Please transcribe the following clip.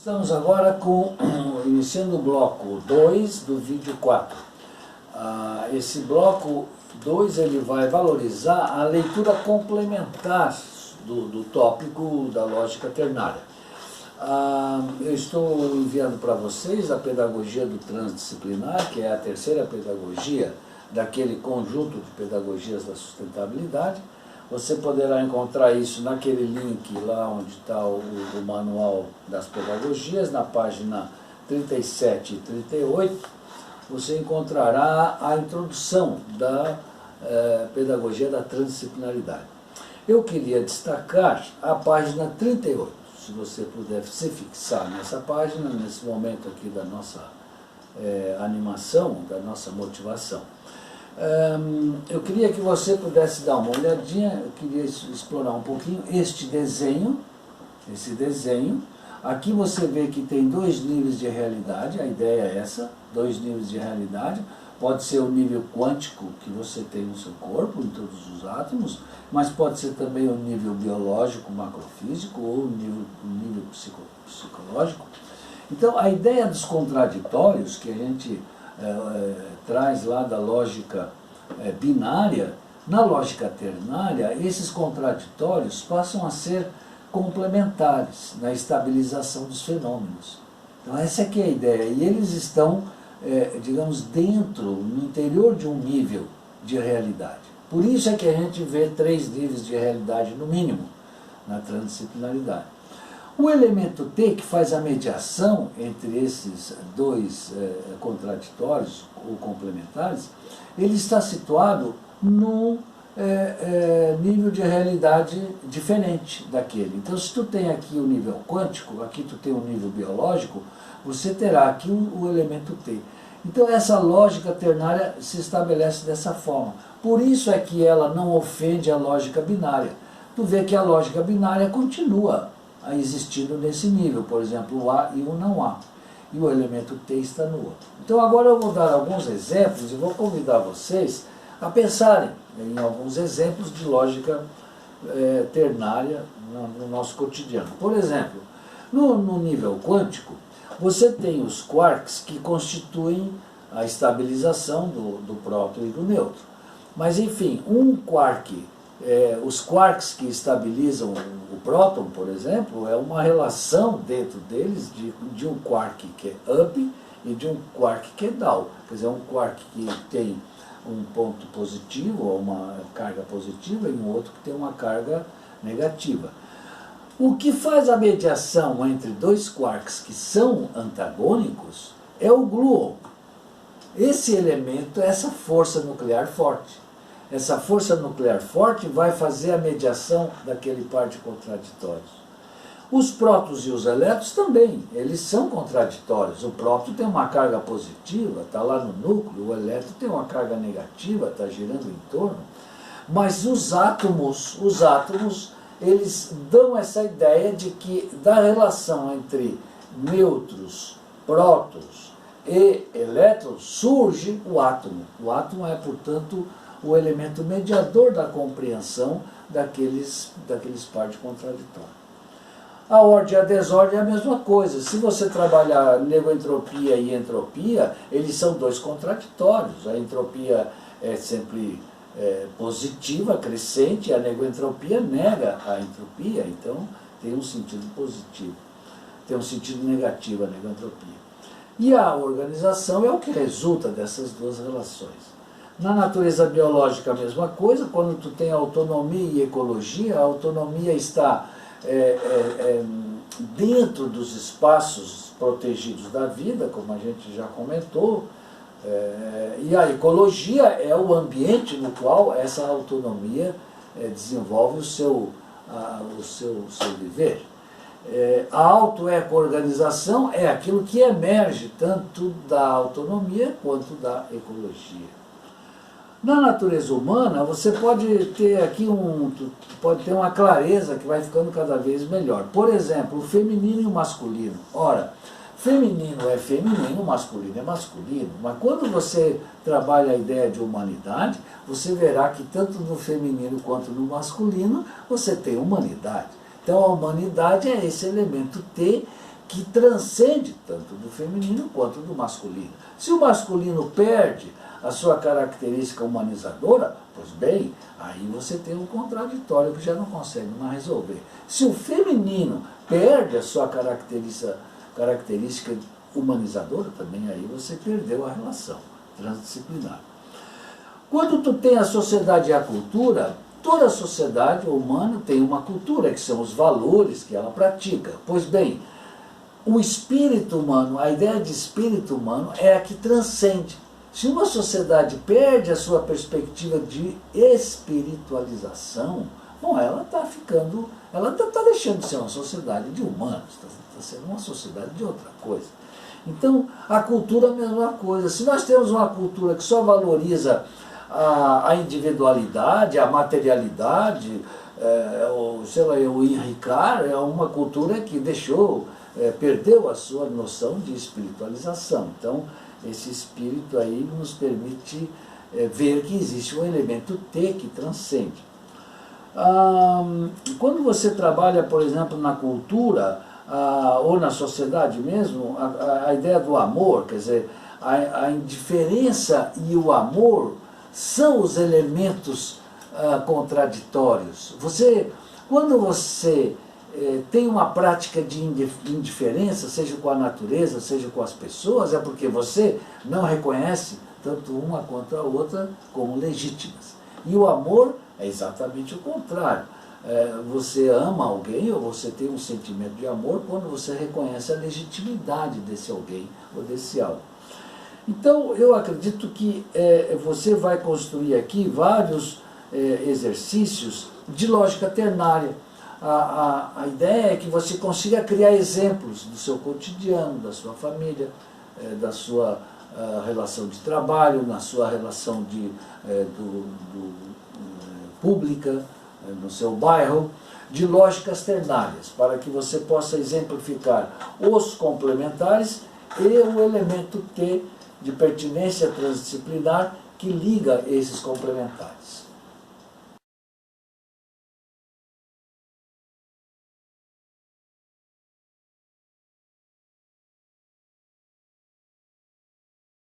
Estamos agora iniciando o bloco 2 do vídeo 4. Esse bloco 2 ele vai valorizar a leitura complementar do tópico da lógica ternária. Eu estou enviando para vocês a pedagogia do transdisciplinar, que é a terceira pedagogia daquele conjunto de pedagogias da sustentabilidade. Você poderá encontrar isso naquele link lá onde está o manual das pedagogias, na página 37 e 38, você encontrará a introdução da pedagogia da transdisciplinaridade. Eu queria destacar a página 38, se você puder se fixar nessa página, nesse momento aqui da nossa animação, da nossa motivação. Eu queria que você pudesse dar uma olhadinha, eu queria explorar um pouquinho esse desenho. Aqui você vê que tem dois níveis de realidade, a ideia é essa, dois níveis de realidade. Pode ser o nível quântico que você tem no seu corpo, em todos os átomos, mas pode ser também o nível biológico, macrofísico, ou o nível psicológico. Então, a ideia dos contraditórios que a gente traz lá da lógica binária, na lógica ternária, esses contraditórios passam a ser complementares na estabilização dos fenômenos. Então essa aqui é a ideia, e eles estão, digamos, dentro, no interior de um nível de realidade. Por isso é que a gente vê três níveis de realidade no mínimo, na transdisciplinaridade. O elemento T, que faz a mediação entre esses dois contraditórios ou complementares, ele está situado num nível de realidade diferente daquele. Então, se tu tem aqui o nível quântico, aqui tu tem o nível biológico, você terá aqui o elemento T. Então, essa lógica ternária se estabelece dessa forma. Por isso é que ela não ofende a lógica binária. Tu vê que a lógica binária continua existindo nesse nível, por exemplo, o A e o não A, e o elemento T está no outro. Então agora eu vou dar alguns exemplos e vou convidar vocês a pensarem em alguns exemplos de lógica ternária no nosso cotidiano. Por exemplo, no nível quântico, você tem os quarks que constituem a estabilização do próton e do nêutron. Mas enfim, os quarks que estabilizam o próton, por exemplo, é uma relação dentro deles de um quark que é up e de um quark que é down. Quer dizer, um quark que tem um ponto positivo, ou uma carga positiva, e um outro que tem uma carga negativa. O que faz a mediação entre dois quarks que são antagônicos é o gluon. Esse elemento é essa força nuclear forte. Essa força nuclear forte vai fazer a mediação daquele par de contraditórios. Os prótons e os elétrons também, eles são contraditórios. O próton tem uma carga positiva, está lá no núcleo, o elétron tem uma carga negativa, está girando em torno. Mas os átomos, eles dão essa ideia de que da relação entre nêutrons, prótons e elétrons surge o átomo. O átomo é, portanto, o elemento mediador da compreensão daqueles par de contraditórios. A ordem e a desordem é a mesma coisa. Se você trabalhar negentropia e entropia, eles são dois contraditórios. A entropia é sempre positiva, crescente, e a negentropia nega a entropia, então tem um sentido positivo. Tem um sentido negativo a negentropia. E a organização é o que resulta dessas duas relações. Na natureza biológica a mesma coisa, quando tu tem autonomia e ecologia, a autonomia está dentro dos espaços protegidos da vida, como a gente já comentou, e a ecologia é o ambiente no qual essa autonomia desenvolve o seu viver. A autoeco-organização é aquilo que emerge tanto da autonomia quanto da ecologia. Na natureza humana, você pode ter aqui uma clareza que vai ficando cada vez melhor. Por exemplo, o feminino e o masculino. Ora, feminino é feminino, masculino é masculino. Mas quando você trabalha a ideia de humanidade, você verá que tanto no feminino quanto no masculino, você tem humanidade. Então a humanidade é esse elemento T que transcende tanto do feminino quanto do masculino. Se o masculino perde a sua característica humanizadora, pois bem, aí você tem um contraditório que já não consegue mais resolver. Se o feminino perde a sua característica humanizadora, também aí você perdeu a relação transdisciplinar. Quando tu tem a sociedade e a cultura, toda a sociedade humana tem uma cultura, que são os valores que ela pratica. Pois bem, o espírito humano, a ideia de espírito humano é a que transcende. Se uma sociedade perde a sua perspectiva de espiritualização, bom, ela está ficando, ela está deixando de ser uma sociedade de humanos, está sendo uma sociedade de outra coisa. Então, a cultura é a mesma coisa. Se nós temos uma cultura que só valoriza a individualidade, a materialidade, o enricar, é uma cultura que perdeu a sua noção de espiritualização. Então, esse espírito aí nos permite ver que existe um elemento T que transcende. Quando você trabalha, por exemplo, na cultura, ou na sociedade mesmo, a ideia do amor, quer dizer, a indiferença e o amor são os elementos contraditórios. Quando você tem uma prática de indiferença, seja com a natureza, seja com as pessoas, é porque você não reconhece tanto uma quanto a outra como legítimas. E o amor é exatamente o contrário. Você ama alguém, ou você tem um sentimento de amor, quando você reconhece a legitimidade desse alguém ou desse algo. Então, eu acredito que você vai construir aqui vários exercícios de lógica ternária. A ideia é que você consiga criar exemplos do seu cotidiano, da sua família, da sua relação de trabalho, na sua relação pública, no seu bairro, de lógicas ternárias, para que você possa exemplificar os complementares e o elemento T de pertinência transdisciplinar que liga esses complementares.